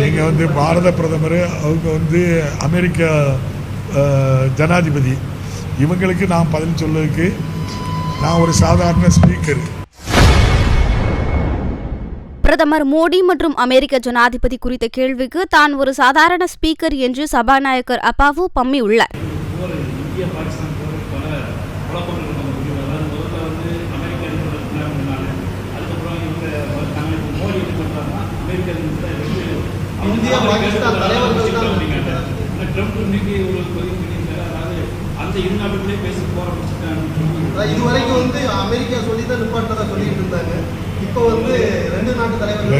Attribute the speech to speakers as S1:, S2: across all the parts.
S1: நீங்கள் வந்து பாரத பிரதமர், அவங்க வந்து அமெரிக்க ஜனாதிபதி, இவங்களுக்கு நான் பதில் சொல்லுறதுக்கு நான் ஒரு சாதாரண ஸ்பீக்கர்.
S2: பிரதமர் மோடி மற்றும் அமெரிக்க ஜனாதிபதி குறித்த கேள்விக்கு தான் ஒரு சாதாரண ஸ்பீக்கர் என்று சபாநாயகர் அப்பாவு பம்மியுள்ளார்.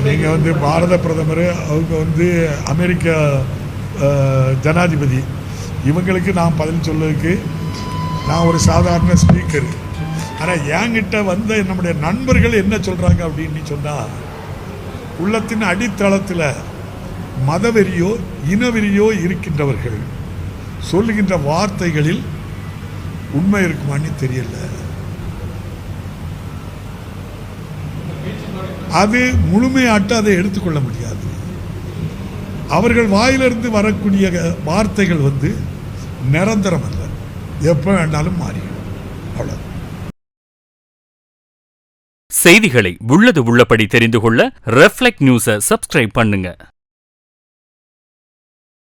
S1: நீங்கள் வந்து பாரத பிரதமர், அவங்க வந்து அமெரிக்க ஜனாதிபதி, இவங்களுக்கு நான் பதில் சொல்லுறதுக்கு நான் ஒரு சாதாரண ஸ்பீக்கர். ஆனால் என்கிட்ட வந்த நம்முடைய நண்பர்கள் என்ன சொல்கிறாங்க அப்படின்னு சொன்னால், உள்ளத்தின் அடித்தளத்தில் மதவெறியோ இனவெறியோ இருக்கின்றவர்கள் சொல்லுகின்ற வார்த்தைகளில் உண்மை இருக்குமான்னு தெரியல. அது முழுமையாட்டு அதை எடுத்துக்கொள்ள முடியாது. அவர்கள் வாயிலிருந்து வரக்கூடிய வார்த்தைகள் வந்து நிரந்தரம் அல்ல, எப்போ வேண்டாலும் மாறிடும். அவ்வளவு.
S3: செய்திகளை உள்ளது உள்ளபடி தெரிந்து கொள்ள ரெஃப்ளெக்ட் நியூஸை சப்ஸ்கிரைப் பண்ணுங்க.